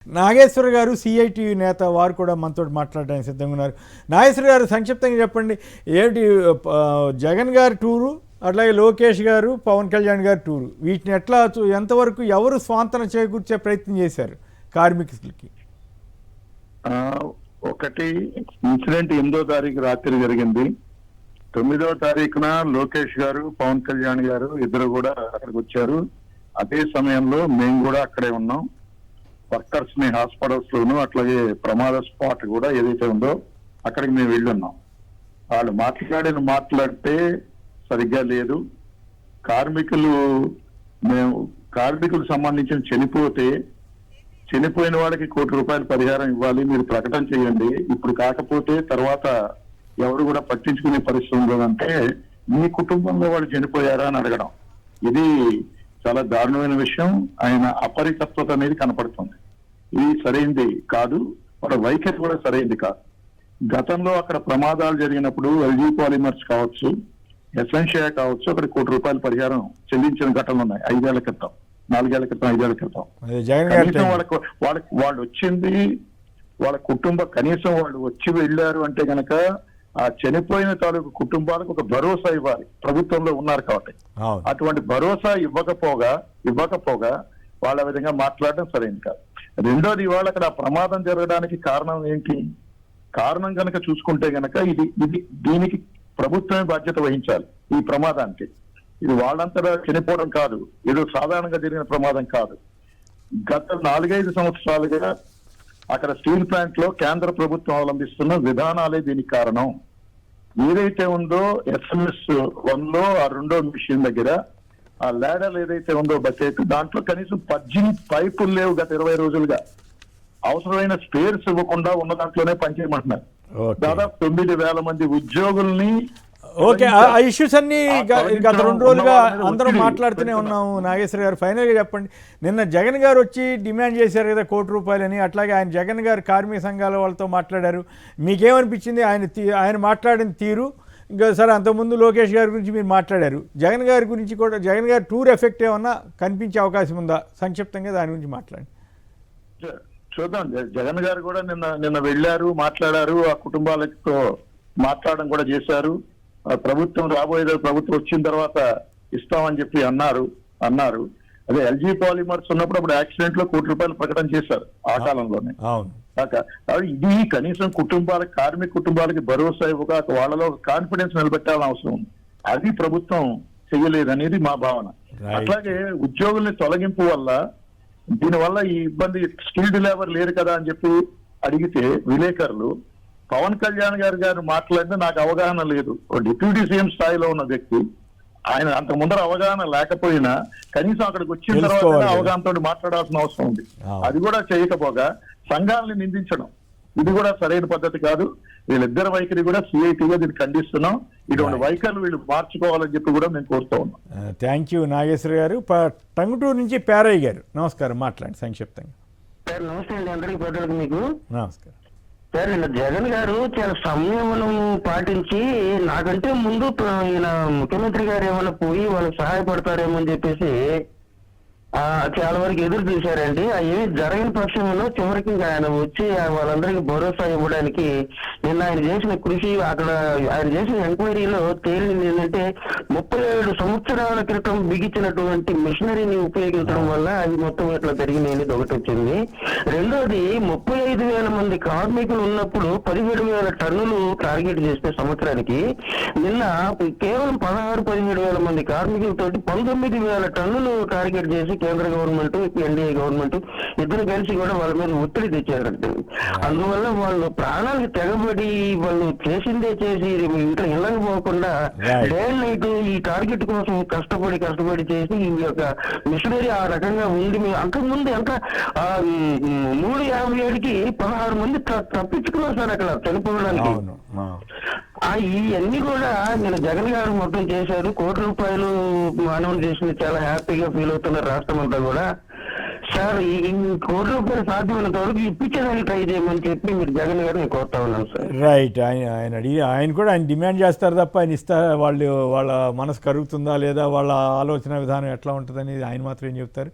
నాగేశ్వర గారు సిఐటియు నేత వారు కూడా మనతో మాట్లాడడానికి సిద్ధంగా ఉన్నారు. నాగేశ్వర గారు సంక్షిప్తంగా చెప్పండి, ఏమిటి జగన్ గారి టూరు, అట్లాగే లోకేష్ గారు, పవన్ కళ్యాణ్ గారి టూరు, వీటిని ఎట్లా ఎంతవరకు ఎవరు స్వాంతన చేకూర్చే ప్రయత్నం చేశారు కార్మికులకి? ఒకటి ఇన్సిడెంట్ 8వ తారీఖు రాత్రి జరిగింది. 9వ తారీఖున లోకేష్ గారు, పవన్ కళ్యాణ్ గారు ఇద్దరు కూడా అక్కడికి వచ్చారు. అదే సమయంలో మేము కూడా అక్కడే ఉన్నాం. వర్కర్స్ ని హాస్పిటల్స్ లోను, అట్లాగే ప్రమాద స్పాట్ కూడా ఏదైతే ఉందో అక్కడికి మేము వెళ్ళున్నాం. వాళ్ళు మాట్లాడితే సరిగ్గా లేదు. కార్మికులు సంబంధించిన చనిపోయిన వాళ్ళకి ₹1,00,00,000 పరిహారం ఇవ్వాలి, మీరు ప్రకటన చేయండి, ఇప్పుడు కాకపోతే తర్వాత ఎవరు కూడా పట్టించుకునే పరిస్థితి ఉండదంటే మీ కుటుంబంలో వాళ్ళు చనిపోయారా అని అడగడం, ఇది చాలా దారుణమైన విషయం. ఆయన అపరితత్వత అనేది కనపడుతుంది. ఇది సరైంది కాదు, వాళ్ళ వైఖరి కూడా సరైంది కాదు. గతంలో అక్కడ ప్రమాదాలు జరిగినప్పుడు ఎల్జీ పాలిమర్స్ కావచ్చు, ఎసెన్షియా కావచ్చు, అక్కడ ₹1,00,00,000 పరిహారం చెల్లించిన ఘటనలు ఉన్నాయి. 5 ఏళ్ల క్రితం, 4 ఏళ్ల క్రితం, 5 ఏళ్ల క్రితం. కనీసం వాళ్ళు వచ్చింది, వాళ్ళ కనీసం వాళ్ళు వచ్చి వెళ్ళారు అంటే గనక ఆ చనిపోయిన తాలూకు కుటుంబాలకు ఒక భరోసా ఇవ్వాలి. ప్రభుత్వంలో ఉన్నారు కాబట్టి అటువంటి భరోసా ఇవ్వకపోగా వాళ్ళ విధంగా మాట్లాడడం సరైనది కాదు. రెండోది, ఇవాళ అక్కడ ప్రమాదం జరగడానికి కారణం ఏంటి? కారణం కనుక చూసుకుంటే గనక దీనికి ప్రభుత్వమే బాధ్యత వహించాలి. ఈ ప్రమాదానికి ఇది వాళ్ళంతటా చనిపోవడం కాదు, ఏదో సాధారణంగా జరిగిన ప్రమాదం కాదు. గత 4-5 సంవత్సరాలుగా అక్కడ స్టీల్ ప్లాంట్ లో కేంద్ర ప్రభుత్వం అవలంబిస్తున్న విధానాలే దీనికి కారణం. ఏదైతే ఉందో SMS 1లో ఆ 2వ మిషన్ దగ్గర ఆ ల్యాడర్ ఏదైతే ఉందో బకెట్, దాంట్లో కనీసం 18 పైపులు లేవు. గత 20 రోజులుగా అవసరమైన స్పేర్స్ ఇవ్వకుండా ఉన్న దాంట్లోనే పనిచేయమంటున్నారు. దాదాపు 9,000 మంది ఉద్యోగుల్ని. ఓకే, ఆ ఇష్యూస్ అన్ని గత 2 రోజులుగా అందరం మాట్లాడుతూనే ఉన్నాము. నాగేశ్వర గారు, ఫైనల్గా చెప్పండి, నిన్న జగన్ గారు వచ్చి డిమాండ్ చేశారు కదా ₹1,00,00,000 అట్లాగే ఆయన జగన్ గారు కార్మిక సంఘాల వాళ్ళతో మాట్లాడారు. మీకేమనిపించింది ఆయన మాట్లాడిన తీరు? ఇంకా సరే, అంతకుముందు లోకేష్ గారి గురించి మీరు మాట్లాడారు, జగన్ గారి గురించి కూడా, జగన్ గారి టూర్ ఎఫెక్ట్ ఏమన్నా కనిపించే అవకాశం ఉందా? సంక్షిప్తంగా దాని గురించి మాట్లాడండి. చూద్దాం. జగన్ గారు కూడా నిన్న వెళ్ళారు, మాట్లాడారు, ఆ కుటుంబాలతో మాట్లాడడం కూడా చేశారు. ప్రభుత్వం ప్రభుత్వం వచ్చిన తర్వాత ఇస్తామని చెప్పి అన్నారు. అదే ఎల్జీ పాలిమర్స్ ఉన్నప్పుడు అప్పుడు యాక్సిడెంట్ లో ₹1,00,00,000 ప్రకటన చేశారు ఆ కాలంలోనే. ఇది కనీసం కార్మిక కుటుంబాలకి భరోసా ఇవ్వక వాళ్ళలో కాన్ఫిడెన్స్ నిలబెట్టాలని అవసరం ఉంది. అది ప్రభుత్వం చెయ్యలేదనేది మా భావన. అట్లాగే ఉద్యోగుల్ని తొలగింపు వల్ల, దీనివల్ల ఈ ఇబ్బంది, స్కిల్డ్ లేబర్ లేరు కదా అని చెప్పి అడిగితే విలేకరులు, పవన్ కళ్యాణ్ గారు మాట్లాడితే నాకు అవగాహన లేదు. డిప్యూటీ సీఎం స్థాయిలో ఉన్న వ్యక్తి, ఆయన అంత ముందర అవగాహన లేకపోయినా కనీసం అక్కడికి వచ్చిన తర్వాత అవగాహనతో మాట్లాడాల్సిన అవసరం ఉంది. అది కూడా చేయకపోగా సంఘాలని నిందించడం, ఇది కూడా సరైన పద్ధతి కాదు. వీళ్ళిద్దరి వైఖరి కూడా సిఐటిగా దీన్ని ఖండిస్తున్నాం. ఇటువంటి వైఖరులు వీళ్ళు మార్చుకోవాలని చెప్పి కూడా మేము కోరుతూ ఉన్నాం. థ్యాంక్ యూ నాగేశ్వర గారు. టంగుటూరు నుంచి పేరయ్య గారు, నమస్కారం, మాట్లాడండి సంక్షిప్తంగా. నమస్తే అండి అందరికీ, పెద్దలకు మీకు నమస్కారం సార్. నిన్న జగన్ గారు చాలా సంయమనం పాటించి, నాకంటే ముందు ఈయన ముఖ్యమంత్రి గారు ఏమైనా పోయి వాళ్ళకి సహాయపడతారేమో అని చెప్పేసి చాలా వరకు ఎదురు చూశారండి. ఏమి జరగని పక్షంలో చివరికి ఆయన వచ్చి వాళ్ళందరికీ భరోసా ఇవ్వడానికి నిన్న ఆయన చేసిన కృషి, అక్కడ ఆయన చేసిన ఎంక్వైరీలో తేలింది ఏంటంటే 37 సంవత్సరాల క్రితం బిగించినటువంటి మిషనరీని ఉపయోగించడం వల్ల అది మొత్తం ఇట్లా జరిగింది ఒకటి వచ్చింది. రెండోది, 35,000 మంది కార్మికులు ఉన్నప్పుడు 17,000 టన్నులు టార్గెట్ చేస్తే సంవత్సరానికి, నిన్న కేవలం 16-17,000 మంది కార్మికులతో 19,000 టన్నులు టార్గెట్ చేసి కేంద్ర గవర్నమెంట్, ఎన్డీఏ గవర్నమెంట్ ఇద్దరు కలిసి కూడా వాళ్ళ మీద ఒత్తిడి తెచ్చారంటే, అందువల్ల వాళ్ళు ప్రాణాలకు తెగబడి వాళ్ళు చేసిందే చేసి ఇంట్లో ఇళ్ళకి పోకుండా డే అండ్ నైట్ ఈ టార్గెట్ కోసం కష్టపడి చేసి ఈ యొక్క మిషనరీ ఆ రకంగా ఉంది. అంతకుముందు ఎంత 357కి 16 మంది తప్పించుకున్నారు సార్ అక్కడ చనిపోవడానికి. ఇవన్నీ కూడా నేను జగన్ గారు మొత్తం చేశారు. ₹1,00,00,000 అనౌన్స్ చేసింది, చాలా హ్యాపీగా ఫీల్ అవుతున్నారు రాష్ట్రం అంతా కూడా. సార్, ఈ ₹1,00,00,000 సాధ్యమైనంత వరకు ఇప్పించడానికి ట్రై చేయమని చెప్పి మీరు జగన్ గారిని కోరుతా ఉన్నాను సార్. రైట్, ఆయన కూడా ఆయన డిమాండ్ చేస్తారు తప్ప ఆయన వాళ్ళ మనసు కరుగుతుందా లేదా, వాళ్ళ ఆలోచన విధానం ఎట్లా ఉంటుందని ఆయన మాత్రం ఏం చెప్తారు.